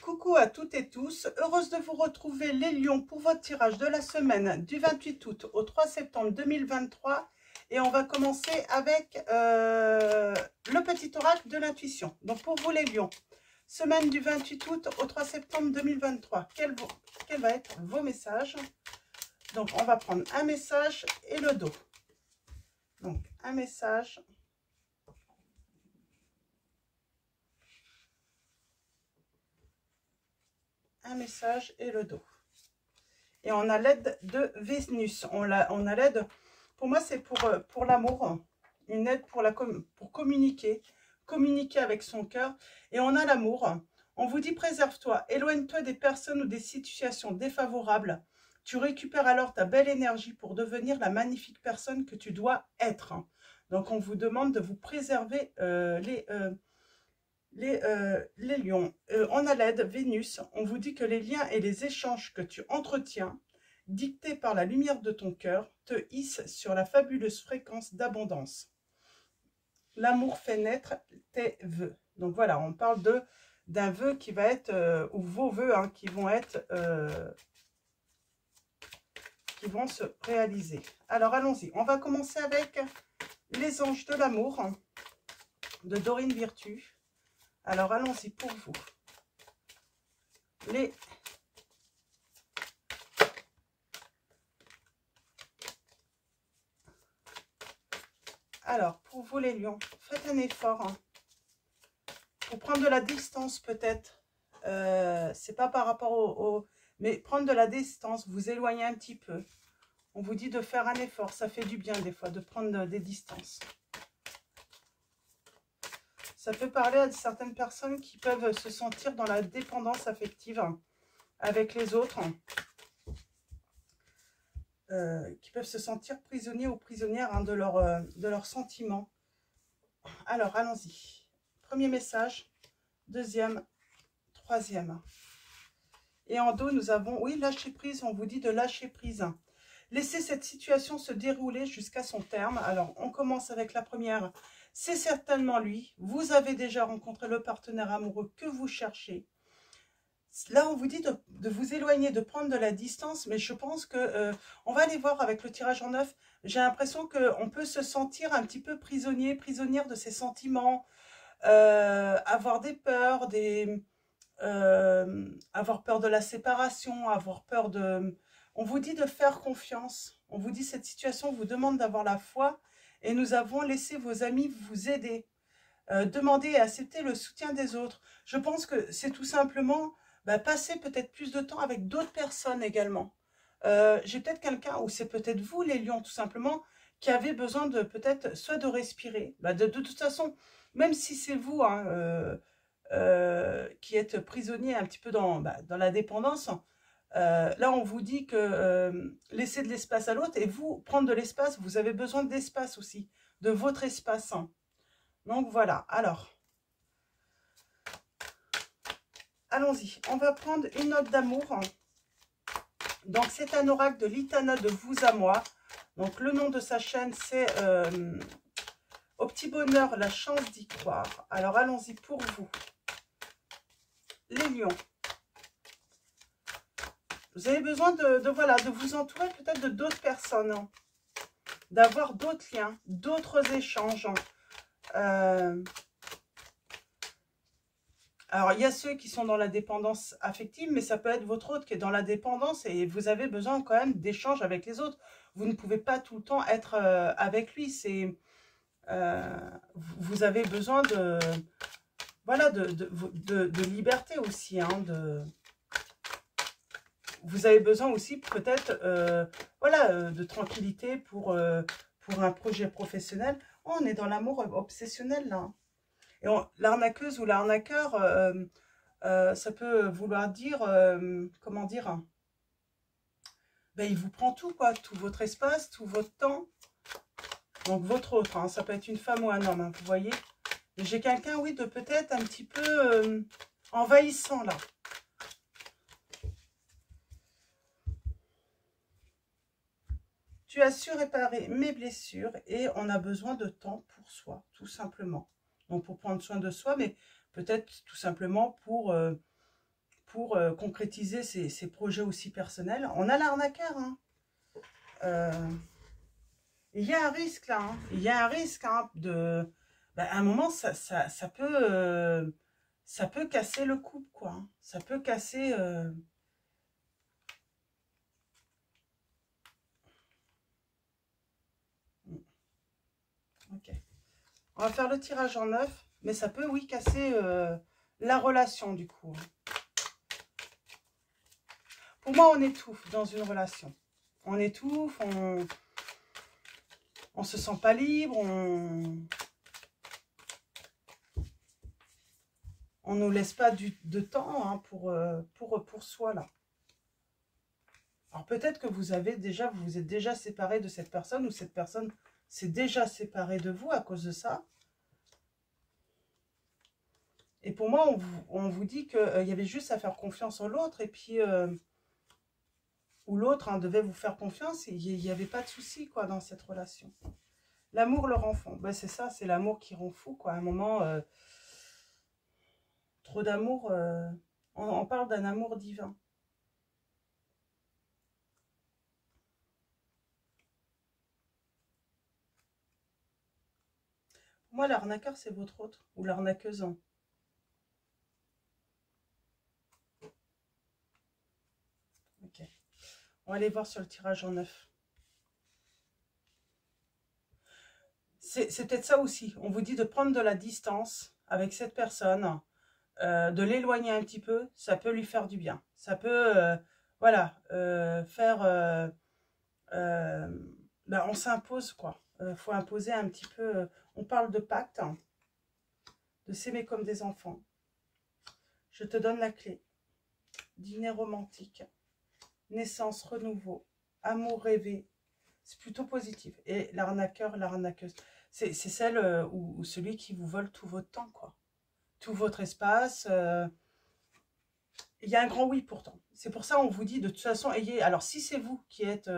Coucou à toutes et tous, heureuse de vous retrouver les lions pour votre tirage de la semaine du 28 août au 3 septembre 2023 et on va commencer avec le petit oracle de l'intuition. Donc pour vous les lions, semaine du 28 août au 3 septembre 2023, quel va être vos messages? Donc on va prendre un message et le dos. Donc un message. Un message et le dos. Et on a l'aide de Vénus. On a l'aide, pour moi c'est pour l'amour, une aide pour communiquer avec son cœur. Et on a l'amour. On vous dit préserve-toi, éloigne-toi des personnes ou des situations défavorables. Tu récupères alors ta belle énergie pour devenir la magnifique personne que tu dois être. Donc on vous demande de vous préserver les lions. On a l'aide Vénus. On vous dit que les liens et les échanges que tu entretiens, dictés par la lumière de ton cœur, te hissent sur la fabuleuse fréquence d'abondance. L'amour fait naître tes vœux. Donc voilà, on parle d'un vœu qui va être, ou vos vœux qui vont être, qui vont se réaliser. Alors allons-y, on va commencer avec les anges de l'amour de Dorine Virtue. Alors, allons-y pour vous. Alors, pour vous les lions, faites un effort. Pour prendre de la distance peut-être. C'est pas par rapport mais prendre de la distance, vous éloigner un petit peu. On vous dit de faire un effort. Ça fait du bien des fois de prendre des distances. Ça peut parler à certaines personnes qui peuvent se sentir dans la dépendance affective avec les autres, qui peuvent se sentir prisonniers ou prisonnières de leurs sentiments. Alors, allons-y. Premier message, deuxième, troisième. Et en dos, nous avons, oui, lâcher prise, on vous dit de lâcher prise. Laissez cette situation se dérouler jusqu'à son terme. Alors, on commence avec la première. C'est certainement lui. Vous avez déjà rencontré le partenaire amoureux que vous cherchez. Là, on vous dit de vous éloigner, de prendre de la distance, mais je pense que on va aller voir avec le tirage en neuf. J'ai l'impression qu'on peut se sentir un petit peu prisonnière de ses sentiments, avoir des peurs, avoir peur de la séparation, avoir peur de... On vous dit de faire confiance. On vous dit cette situation vous demande d'avoir la foi et nous avons laissé vos amis vous aider. Demander et accepter le soutien des autres. Je pense que c'est tout simplement passer peut-être plus de temps avec d'autres personnes également. J'ai peut-être quelqu'un, ou c'est peut-être vous les lions tout simplement, qui avez besoin de peut-être soit de respirer. De toute façon, même si c'est vous qui êtes prisonnier un petit peu dans la dépendance, là on vous dit que laissez de l'espace à l'autre et vous, prendre de l'espace, vous avez besoin d'espace aussi, de votre espace. Donc voilà, alors, allons-y. On va prendre une note d'amour. Donc c'est un oracle de l'Itana de vous à moi. Donc le nom de sa chaîne c'est Au petit bonheur, la chance d'y croire. Alors allons-y pour vous. Les lions. Vous avez besoin de vous entourer peut-être de d'autres personnes. D'avoir d'autres liens, d'autres échanges. Alors, il y a ceux qui sont dans la dépendance affective, mais ça peut être votre autre qui est dans la dépendance et vous avez besoin quand même d'échanges avec les autres. Vous ne pouvez pas tout le temps être avec lui. Vous avez besoin de liberté aussi. Vous avez besoin aussi peut-être de tranquillité pour un projet professionnel. Oh, on est dans l'amour obsessionnel là. Et l'arnaqueuse ou l'arnaqueur, ça peut vouloir dire, comment dire, il vous prend tout, quoi, tout votre espace, tout votre temps. Donc votre autre, ça peut être une femme ou un homme, vous voyez. J'ai quelqu'un, oui, de peut-être un petit peu envahissant, là. Tu as su réparer mes blessures et on a besoin de temps pour soi, tout simplement. Donc pour prendre soin de soi, mais peut-être tout simplement pour pour concrétiser ses projets aussi personnels. On a l'arnaqueur, hein. Il y a un risque là, hein. Il y a un risque hein, de... Ben, à un moment, ça peut casser le couple, quoi. Hein. Ça peut casser... Ok. On va faire le tirage en neuf, mais ça peut, oui, casser la relation, du coup. Pour moi, on étouffe dans une relation. On étouffe, on se sent pas libre, on nous laisse pas de temps hein, pour soi, là. Alors, peut-être que vous vous êtes déjà séparé de cette personne, ou cette personne s'est déjà séparée de vous à cause de ça. Et pour moi, on vous dit qu'il y avait juste à faire confiance en l'autre, et puis... ou l'autre hein, devait vous faire confiance, et il n'y avait pas de souci, quoi, dans cette relation. L'amour le rend fou. Ben, c'est ça, c'est l'amour qui rend fou, quoi. À un moment, trop d'amour, on parle d'un amour divin. Pour moi, l'arnaqueur, c'est votre autre, ou l'arnaqueuse. Ok. On va aller voir sur le tirage en neuf. C'est peut-être ça aussi. On vous dit de prendre de la distance avec cette personne, de l'éloigner un petit peu. Ça peut lui faire du bien. Ça peut, voilà, faire... ben, on s'impose, quoi. Faut imposer un petit peu... on parle de pacte, hein, de s'aimer comme des enfants. Je te donne la clé. Dîner romantique. Naissance, renouveau. Amour rêvé. C'est plutôt positif. Et l'arnaqueur, l'arnaqueuse, c'est celle ou celui qui vous vole tout votre temps, quoi. Tout votre espace. Il y a un grand oui pourtant. C'est pour ça on vous dit de toute façon, ayez... Alors si c'est vous qui êtes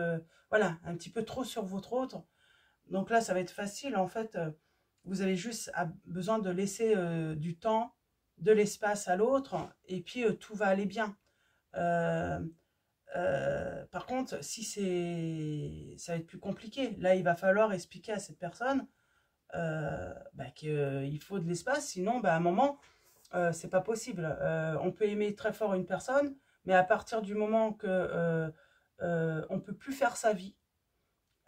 voilà, un petit peu trop sur votre autre, donc là ça va être facile. En fait, vous avez juste besoin de laisser du temps, de l'espace à l'autre, et puis tout va aller bien. Par contre, si ça va être plus compliqué. Là, il va falloir expliquer à cette personne bah, qu'il faut de l'espace, sinon, bah, à un moment, c'est pas possible. On peut aimer très fort une personne, mais à partir du moment que on peut plus faire sa vie,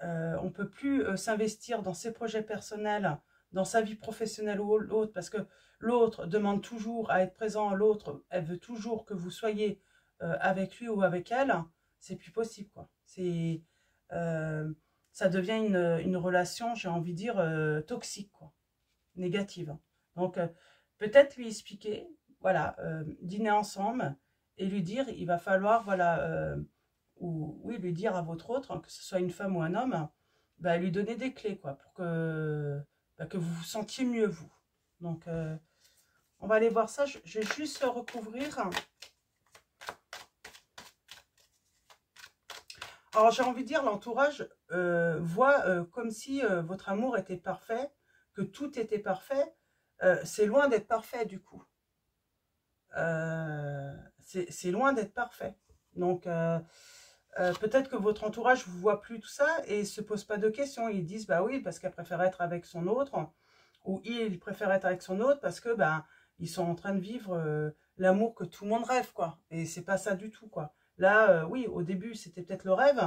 on peut plus s'investir dans ses projets personnels, dans sa vie professionnelle ou l'autre, parce que l'autre demande toujours à être présent, l'autre, elle veut toujours que vous soyez avec lui ou avec elle, c'est plus possible, quoi. C'est, ça devient une relation, j'ai envie de dire, toxique, quoi, négative. Donc, peut-être lui expliquer, voilà, dîner ensemble et lui dire, il va falloir, voilà, ou oui, lui dire à votre autre, que ce soit une femme ou un homme, bah, lui donner des clés, quoi, pour que vous vous sentiez mieux, vous. Donc, on va aller voir ça. Je vais juste recouvrir. Alors, j'ai envie de dire, l'entourage voit comme si votre amour était parfait, que tout était parfait. C'est loin d'être parfait, du coup. C'est loin d'être parfait. Donc, peut-être que votre entourage ne vous voit plus tout ça et ne se pose pas de questions. Ils disent, bah oui, parce qu'elle préfère être avec son autre, ou il préfère être avec son autre parce que, bah, ils sont en train de vivre l'amour que tout le monde rêve, quoi. Et c'est pas ça du tout, quoi. Là, oui, au début, c'était peut-être le rêve,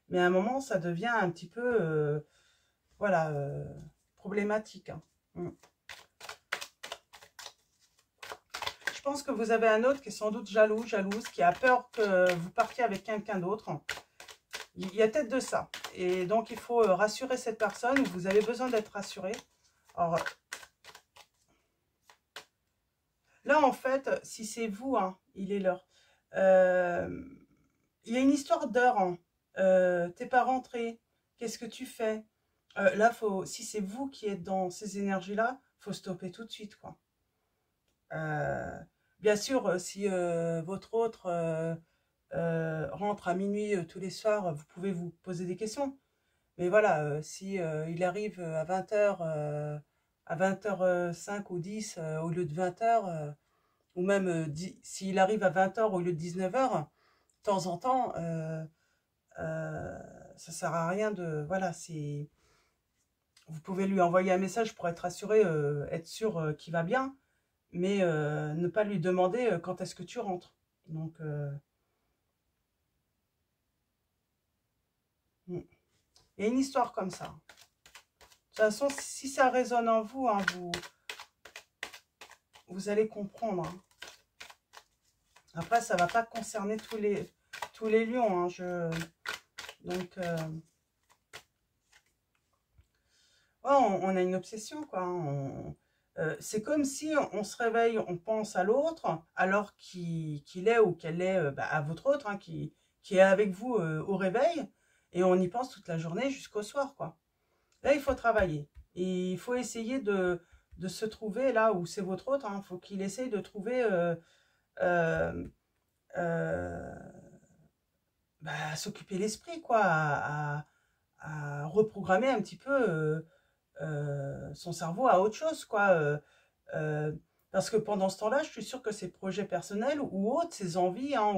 mais à un moment, ça devient un petit peu, voilà, problématique. Hein. Je pense que vous avez un autre qui est sans doute jaloux, jalouse, qui a peur que vous partiez avec quelqu'un d'autre. Il y a peut-être de ça. Et donc, il faut rassurer cette personne. Vous avez besoin d'être rassuré. Alors, là, en fait, si c'est vous, hein, il est l'heure. Il y a une histoire d'heure. Hein. T'es pas rentré. Qu'est-ce que tu fais? Là, si c'est vous qui êtes dans ces énergies-là, il faut stopper tout de suite, quoi. Bien sûr, si votre autre rentre à minuit tous les soirs, vous pouvez vous poser des questions. Mais voilà, si il arrive à 20h, à 20h05 ou 10 au lieu de 20h, ou même s'il arrive à 20h au lieu de 19h, de temps en temps, ça sert à rien de... Voilà, c'est... Vous pouvez lui envoyer un message pour être assuré, être sûr qu'il va bien, mais ne pas lui demander quand est-ce que tu rentres. Donc, il y a une histoire comme ça. De toute façon, si ça résonne en vous, hein, vous allez comprendre. Hein. Après, ça ne va pas concerner tous les lions. Hein, donc, ouais, on a une obsession, quoi. Hein. C'est comme si on se réveille, on pense à l'autre, alors qu'il est ou qu'elle est à votre autre, hein, qui est avec vous au réveil, et on y pense toute la journée jusqu'au soir, quoi. Là, il faut travailler. Et il faut essayer de se trouver là où c'est votre autre. Il faut qu'il essaye de trouver... euh, euh, s'occuper l'esprit, quoi, à reprogrammer un petit peu son cerveau à autre chose, quoi. Euh, parce que pendant ce temps-là, je suis sûre que ses projets personnels ou autres, ses envies, hein,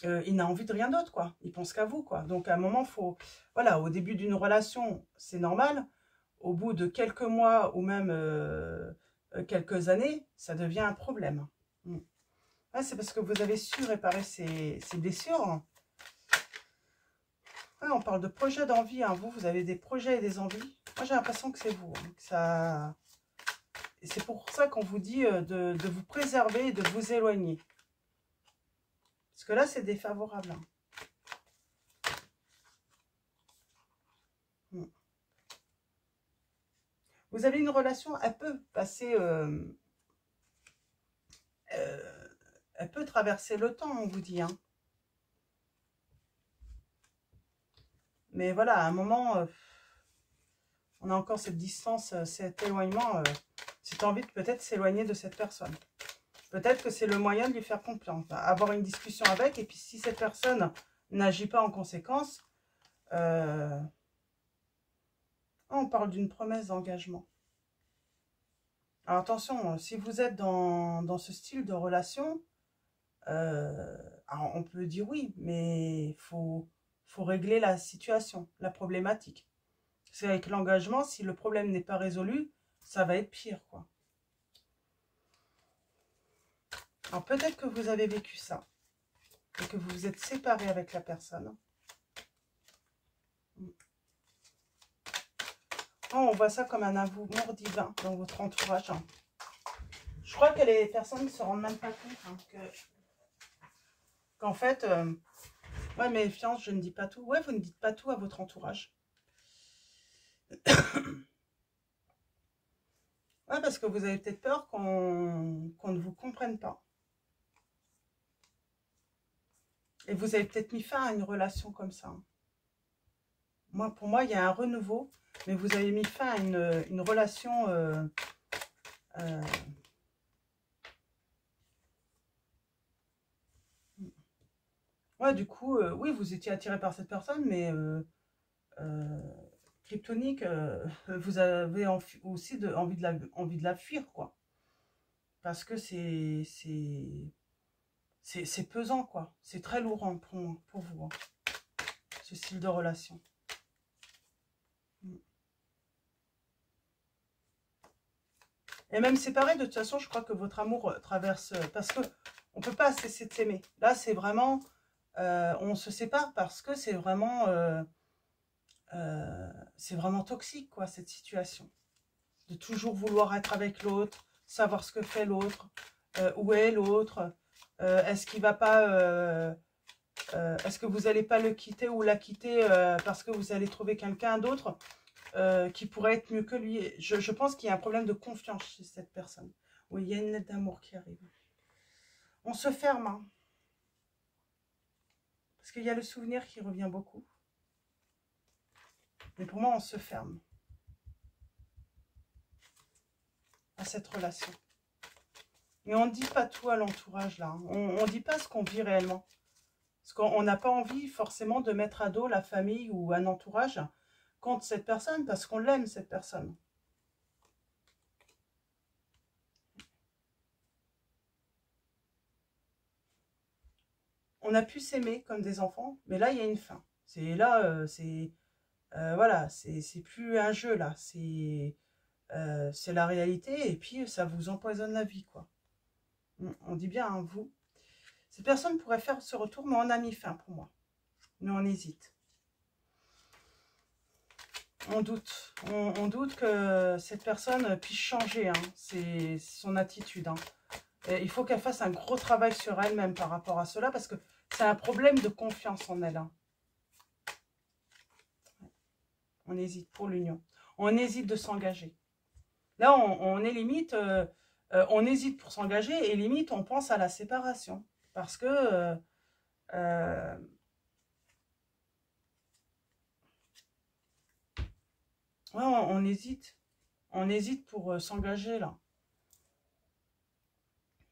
il n'a envie de rien d'autre, quoi. Il pense qu'à vous, quoi. Donc à un moment, faut, voilà, au début d'une relation, c'est normal. Au bout de quelques mois ou même quelques années, ça devient un problème. Mm. Ouais, c'est parce que vous avez su réparer ces blessures. Ouais, on parle de projets d'envie. Hein. Vous avez des projets et des envies. Moi, j'ai l'impression que c'est vous. Hein, que ça... Et c'est pour ça qu'on vous dit de vous préserver et de vous éloigner. Parce que là, c'est défavorable. Hein. Mm. Vous avez une relation, elle peut passer... elle peut traverser le temps, on vous dit. Hein. Mais voilà, à un moment, on a encore cette distance, cet éloignement, cette envie de peut-être s'éloigner de cette personne. Peut-être que c'est le moyen de lui faire confiance, avoir une discussion avec, et puis si cette personne n'agit pas en conséquence, on parle d'une promesse d'engagement. Alors attention, si vous êtes dans ce style de relation, alors on peut dire oui, mais il faut régler la situation, la problématique. C'est avec l'engagement, si le problème n'est pas résolu, ça va être pire, quoi. Alors peut-être que vous avez vécu ça, et que vous vous êtes séparé avec la personne. Oh, on voit ça comme un amour divin dans votre entourage. Hein. Je crois que les personnes ne se rendent même pas compte hein, qu'en fait, ouais, mais fiance, je ne dis pas tout. Ouais, vous ne dites pas tout à votre entourage. Ouais, parce que vous avez peut-être peur qu'on ne vous comprenne pas. Et vous avez peut-être mis fin à une relation comme ça. Moi, pour moi, il y a un renouveau, mais vous avez mis fin à une relation... ouais, du coup, oui, vous étiez attiré par cette personne, mais kryptonique, vous avez aussi envie de la fuir, quoi. Parce que c'est pesant, quoi. C'est très lourd hein, pour vous, hein, ce style de relation. Et même séparé, de toute façon, je crois que votre amour traverse... parce que on ne peut pas cesser de s'aimer. Là, c'est vraiment... on se sépare parce que c'est vraiment toxique, quoi, cette situation. De toujours vouloir être avec l'autre, savoir ce que fait l'autre, où est l'autre, est-ce qu'il va pas... est-ce que vous n'allez pas le quitter ou la quitter parce que vous allez trouver quelqu'un d'autre qui pourrait être mieux que lui. Je pense qu'il y a un problème de confiance chez cette personne. Oui, il y a une lettre d'amour qui arrive. On se ferme, hein, parce qu'il y a le souvenir qui revient beaucoup. Mais pour moi, on se ferme à cette relation. Et on ne dit pas tout à l'entourage, là. Hein. On ne dit pas ce qu'on vit réellement. Parce qu'on n'a pas envie forcément de mettre à dos la famille ou un entourage contre cette personne, parce qu'on l'aime, cette personne. on a pu s'aimer comme des enfants, mais là, il y a une fin. C'est là, voilà, c'est plus un jeu, là. C'est la réalité, et puis ça vous empoisonne la vie, quoi. On dit bien, hein, vous. Ces personnes pourraient faire ce retour, mais on a mis fin pour moi. Nous, on hésite. On doute. On doute que cette personne puisse changer, hein. C'est son attitude, hein. Et il faut qu'elle fasse un gros travail sur elle-même par rapport à cela, parce que c'est un problème de confiance en elle, hein. On hésite pour l'union. On hésite de s'engager. Là, on est limite, on hésite pour s'engager et limite, on pense à la séparation. Parce que ouais, on hésite. On hésite pour s'engager, là.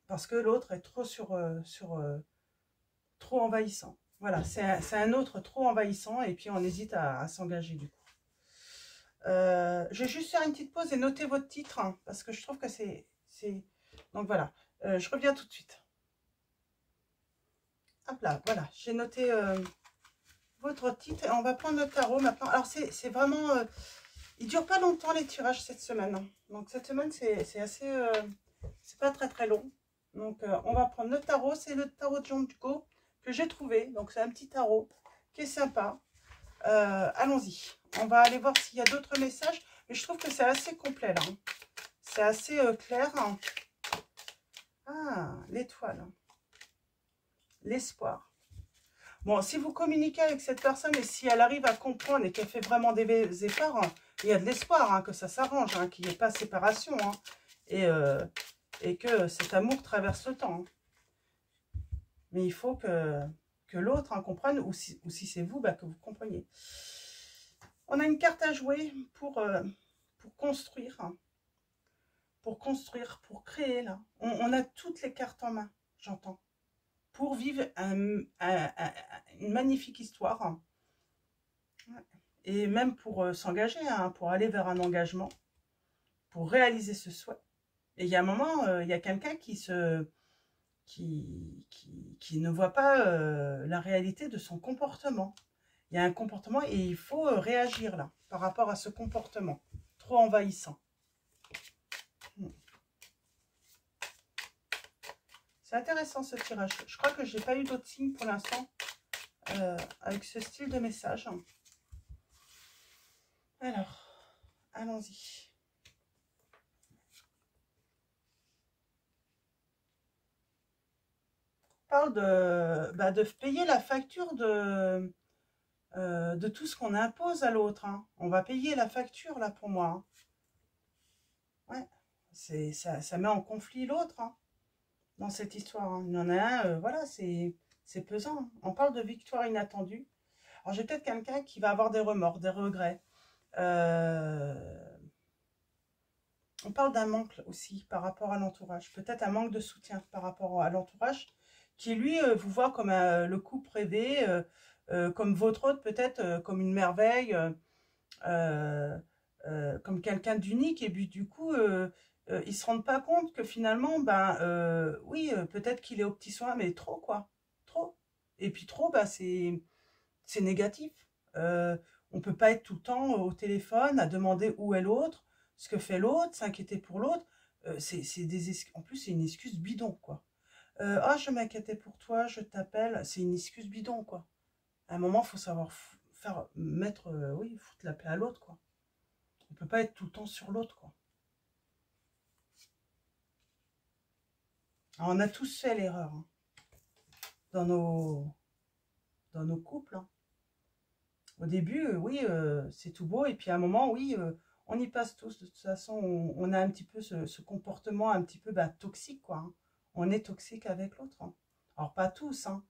Parce que l'autre est trop trop envahissant. Voilà, c'est un autre trop envahissant et puis on hésite à s'engager, du coup. Je vais juste faire une petite pause et noter votre titre, hein, parce que je trouve que c'est... Donc voilà, je reviens tout de suite. Hop là, voilà, j'ai noté votre titre et on va prendre le tarot maintenant. Alors c'est vraiment... il ne dure pas longtemps les tirages cette semaine, hein. Donc cette semaine c'est assez... c'est pas très très long. Donc on va prendre le tarot, c'est le tarot de John Duco que j'ai trouvé. Donc c'est un petit tarot qui est sympa. Allons-y. On va aller voir s'il y a d'autres messages. Mais je trouve que c'est assez complet là. C'est assez clair. Ah, l'étoile. L'espoir. Bon, si vous communiquez avec cette personne et si elle arrive à comprendre et qu'elle fait vraiment des efforts, il y a de l'espoir, hein, que ça s'arrange, hein, qu'il n'y ait pas séparation. Hein, et que cet amour traverse le temps. Hein. Mais il faut que l'autre comprenne, ou si c'est vous, bah, que vous compreniez. On a une carte à jouer pour construire. Hein. Pour construire, pour créer, là. On a toutes les cartes en main, j'entends. Pour vivre une magnifique histoire. Hein. Et même pour s'engager, hein, pour aller vers un engagement. Pour réaliser ce souhait. Et il y a un moment, il y a quelqu'un qui ne voit pas la réalité de son comportement. Il y a un comportement et il faut réagir là, par rapport à ce comportement trop envahissant. C'est intéressant ce tirage. Je crois que je n'ai pas eu d'autres signes pour l'instant avec ce style de message. Alors, allons-y. On parle de payer la facture de tout ce qu'on impose à l'autre. Hein. On va payer la facture là pour moi. Hein. Ouais, ça met en conflit l'autre. Hein. Dans cette histoire. Hein. Il y en a un, voilà, c'est pesant. Hein. On parle de victoire inattendue. Alors, j'ai peut-être quelqu'un qui va avoir des remords, des regrets. On parle d'un manque aussi par rapport à l'entourage. Peut-être un manque de soutien par rapport à l'entourage qui, lui, vous voit comme le couple rêvé, comme votre autre, peut-être comme une merveille, comme quelqu'un d'unique. Et puis, du coup... ils se rendent pas compte que finalement, oui, peut-être qu'il est aux petits soins, mais trop, quoi. Trop. Et puis trop, c'est négatif. On peut pas être tout le temps au téléphone à demander où est l'autre, ce que fait l'autre, s'inquiéter pour l'autre. En plus, c'est une excuse bidon, quoi. Ah, je m'inquiétais pour toi, je t'appelle. C'est une excuse bidon, quoi. À un moment, il faut savoir oui, foutre la paix à l'autre, quoi. On peut pas être tout le temps sur l'autre, quoi. Alors, on a tous fait l'erreur hein, dans nos couples. Hein. Au début, oui, c'est tout beau. Et puis à un moment, oui, on y passe tous. De toute façon, on a un petit peu ce comportement un petit peu toxique. Quoi, hein. On est toxique avec l'autre. Hein. Alors, pas tous, hein,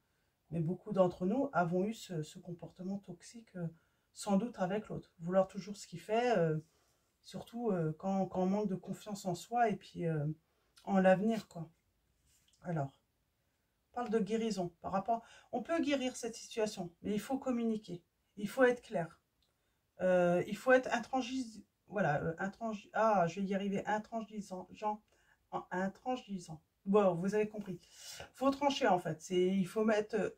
mais beaucoup d'entre nous avons eu ce comportement toxique, sans doute avec l'autre. Vouloir toujours ce qu'il fait, surtout quand on manque de confiance en soi et puis en l'avenir, quoi. Alors, on parle de guérison. Par rapport, on peut guérir cette situation, mais il faut communiquer. Il faut être clair. Il faut être intransigeant. Voilà, je vais y arriver. Intransigeant. Intransigeant. Bon, vous avez compris. Faut trancher en fait. Il faut mettre...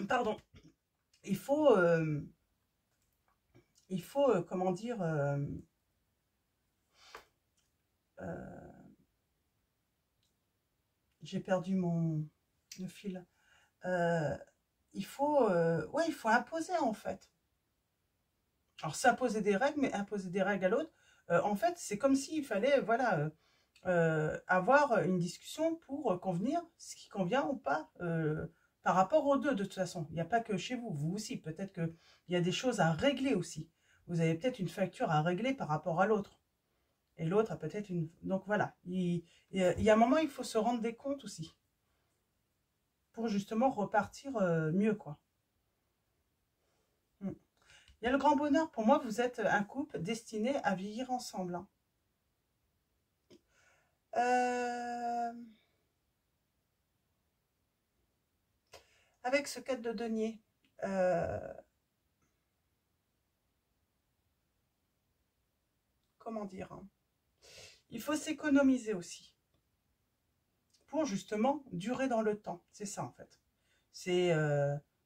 pardon. Il faut... comment dire... j'ai perdu le fil. Ouais, il faut imposer en fait. Alors, c'est imposer des règles, mais imposer des règles à l'autre, en fait, c'est comme s'il fallait, voilà, avoir une discussion pour convenir ce qui convient ou pas par rapport aux deux, de toute façon. Il n'y a pas que chez vous, vous aussi. Peut-être qu'il y a des choses à régler aussi. Vous avez peut-être une facture à régler par rapport à l'autre. Et l'autre a peut-être une... Donc voilà, il y a un moment, il faut se rendre des comptes aussi. Pour justement repartir mieux, quoi. Mm. Il y a le grand bonheur. Pour moi, vous êtes un couple destiné à vieillir ensemble. Hein. Avec ce 4 de denier, comment dire, hein, il faut s'économiser aussi pour justement durer dans le temps. C'est ça en fait. C'est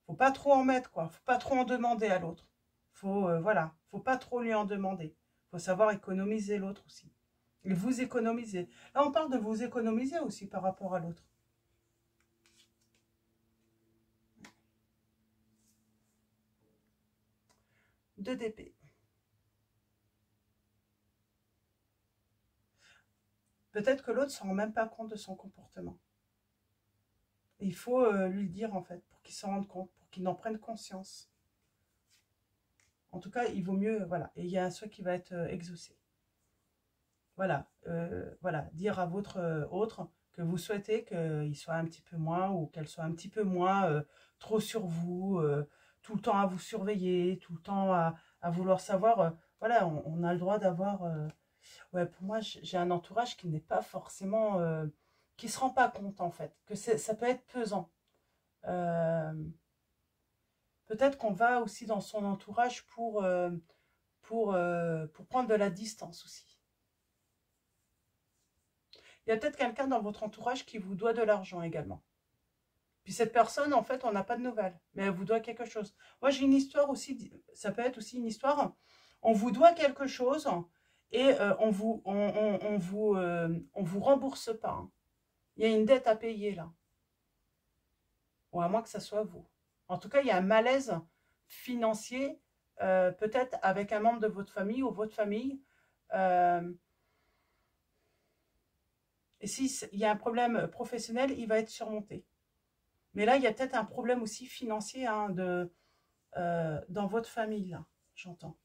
faut pas trop en mettre quoi. Faut pas trop en demander à l'autre. Voilà, faut pas trop lui en demander. Faut savoir économiser l'autre aussi. Et vous économiser. Là, on parle de vous économiser aussi par rapport à l'autre. 2 d'épée. Peut-être que l'autre ne se rend même pas compte de son comportement. Il faut lui le dire en fait, pour qu'il s'en rende compte, pour qu'il en prenne conscience. En tout cas, il vaut mieux, voilà. Et il y a un souhait qui va être exaucé. Voilà, voilà, dire à votre autre que vous souhaitez qu'il soit un petit peu moins ou qu'elle soit un petit peu moins trop sur vous, tout le temps à vous surveiller, tout le temps à vouloir savoir. Voilà, on a le droit d'avoir... ouais, pour moi, j'ai un entourage qui n'est pas forcément... qui ne se rend pas compte, en fait, que ça peut être pesant. Peut-être qu'on va aussi dans son entourage pour prendre de la distance aussi. Il y a peut-être quelqu'un dans votre entourage qui vous doit de l'argent également. Puis cette personne, en fait, on n'a pas de nouvelles, mais elle vous doit quelque chose. Moi, j'ai une histoire aussi, ça peut être aussi une histoire, on vous doit quelque chose et on vous rembourse pas. Hein. Il y a une dette à payer là, ou à moins que ça soit vous. En tout cas, il y a un malaise financier, peut-être avec un membre de votre famille ou votre famille. Et s'il y a un problème professionnel, il va être surmonté. Mais là, il y a peut-être un problème aussi financier hein, dans votre famille, là, j'entends.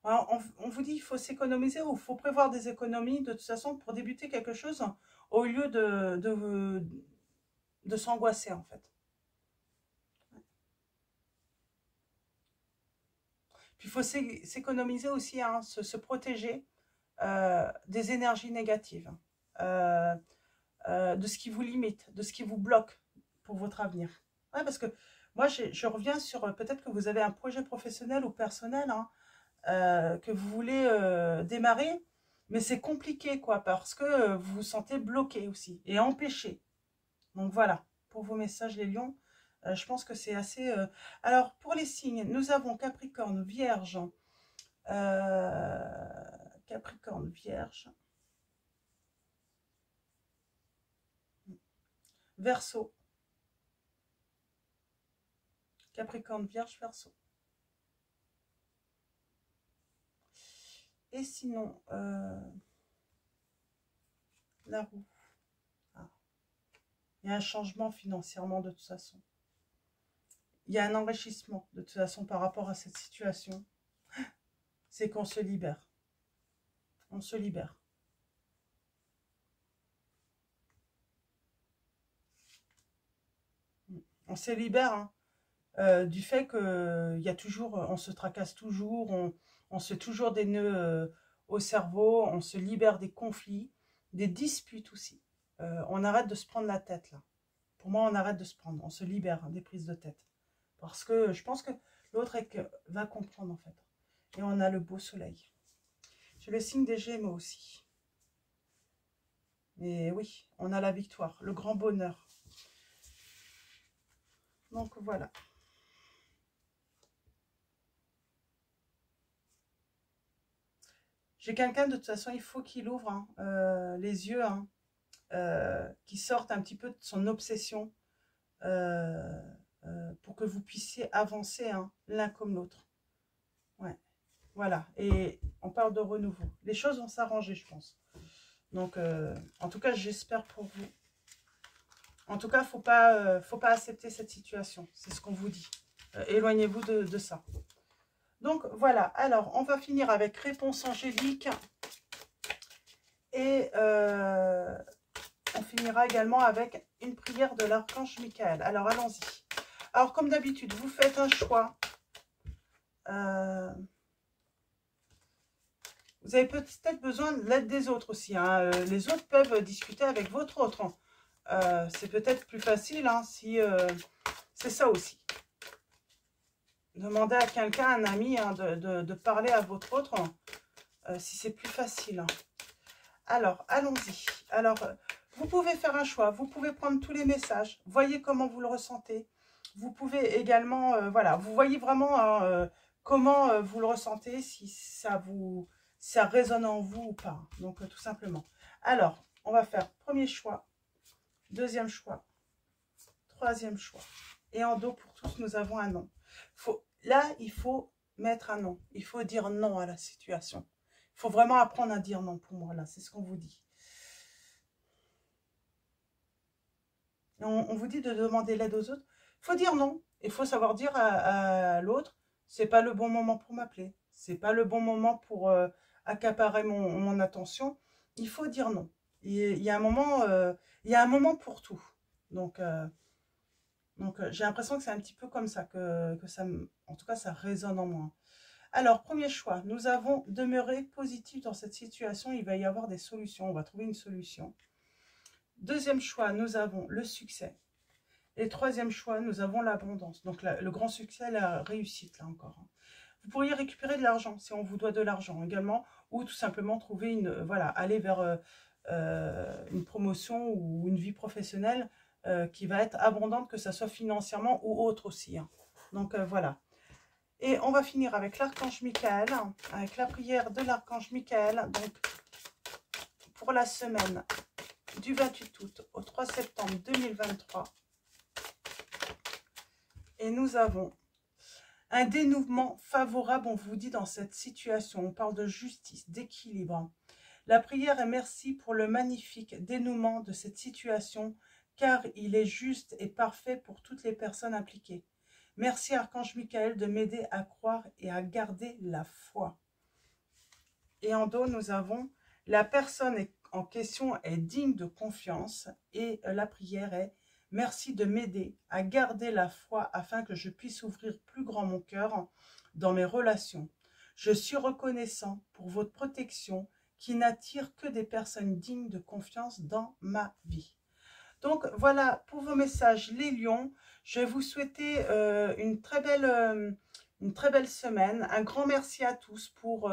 Alors, on vous dit qu'il faut s'économiser ou il faut prévoir des économies de toute façon pour débuter quelque chose au lieu de s'angoisser en fait. Puis il faut s'économiser aussi, hein, se protéger des énergies négatives, de ce qui vous limite, de ce qui vous bloque pour votre avenir. Ouais, parce que moi, je reviens sur peut-être que vous avez un projet professionnel ou personnel hein, que vous voulez démarrer, mais c'est compliqué, quoi, parce que vous vous sentez bloqué aussi et empêché. Donc voilà, pour vos messages, les lions, je pense que c'est assez... Alors, pour les signes, nous avons Capricorne, Vierge, euh, Capricorne, Vierge, Verseau, Capricorne, Vierge, Verseau. Et sinon, la roue. Ah. Il y a un changement financièrement de toute façon. Il y a un enrichissement de toute façon par rapport à cette situation. C'est qu'on se libère. On se libère. On se libère hein, du fait qu'il y a toujours, on se tracasse toujours, on se fait toujours des nœuds au cerveau, on se libère des conflits, des disputes aussi. On arrête de se prendre la tête là. Pour moi, on arrête de se prendre, on se libère hein, des prises de tête. Parce que je pense que L'autre va comprendre en fait. Et on a le beau soleil. J'ai le signe des Gémeaux aussi. Mais oui, on a la victoire, le grand bonheur. Donc voilà. J'ai quelqu'un, de toute façon, il faut qu'il ouvre hein, les yeux, hein, qu'il sorte un petit peu de son obsession pour que vous puissiez avancer hein, l'un comme l'autre. Ouais, voilà. Et on parle de renouveau. Les choses vont s'arranger, je pense. Donc, en tout cas, j'espère pour vous. En tout cas, faut pas accepter cette situation. C'est ce qu'on vous dit. Éloignez-vous de ça. Donc, voilà. Alors, on va finir avec réponse angélique. Et on finira également avec une prière de l'archange Michael. Alors, allons-y. Alors, comme d'habitude, vous faites un choix. Vous avez peut-être besoin de l'aide des autres aussi. Hein. Les autres peuvent discuter avec votre autre. C'est peut-être plus facile hein, si... c'est ça aussi. Demandez à quelqu'un, un ami, hein, de parler à votre autre si c'est plus facile. Hein. Alors, allons-y. Alors, vous pouvez faire un choix. Vous pouvez prendre tous les messages. Voyez comment vous le ressentez. Vous pouvez également... voilà, vous voyez vraiment hein, comment vous le ressentez, si ça résonne en vous ou pas. Donc, tout simplement. Alors, on va faire premier choix, deuxième choix, troisième choix. Et en dos, pour tous, nous avons un non. Là, il faut mettre un non. Il faut dire non à la situation. Il faut vraiment apprendre à dire non pour moi, là. C'est ce qu'on vous dit. On vous dit de demander l'aide aux autres. Il faut dire non. Il faut savoir dire à l'autre, c'est pas le bon moment pour m'appeler. C'est pas le bon moment pour accaparer mon attention. Il faut dire non. Il y a un moment pour tout. Donc j'ai l'impression que c'est un petit peu comme ça que ça, en tout cas, ça résonne en moi. Alors, premier choix, nous avons demeuré positif dans cette situation. Il va y avoir des solutions. On va trouver une solution. Deuxième choix, nous avons le succès. Et troisième choix, nous avons l'abondance. Donc, le grand succès, la réussite, là encore. Vous pourriez récupérer de l'argent si on vous doit de l'argent également. Ou tout simplement trouver voilà, aller vers une promotion ou une vie professionnelle qui va être abondante, que ce soit financièrement ou autre aussi. Hein. Donc, voilà. Et on va finir avec l'archange Michael, avec la prière de l'archange Michael. Donc, pour la semaine du 28 août au 3 septembre 2023. Et nous avons un dénouement favorable, on vous dit, dans cette situation. On parle de justice, d'équilibre. La prière est merci pour le magnifique dénouement de cette situation, car il est juste et parfait pour toutes les personnes impliquées. Merci Archange Michael de m'aider à croire et à garder la foi. Et en dos, nous avons la personne en question est digne de confiance et la prière est merci de m'aider à garder la foi afin que je puisse ouvrir plus grand mon cœur dans mes relations. Je suis reconnaissant pour votre protection qui n'attire que des personnes dignes de confiance dans ma vie. Donc voilà pour vos messages les lions. Je vais vous souhaiter une très belle semaine. Un grand merci à tous pour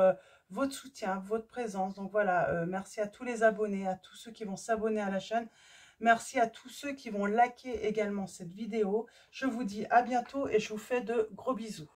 votre soutien, votre présence. Donc voilà, merci à tous les abonnés, à tous ceux qui vont s'abonner à la chaîne. Merci à tous ceux qui vont liker également cette vidéo. Je vous dis à bientôt et je vous fais de gros bisous.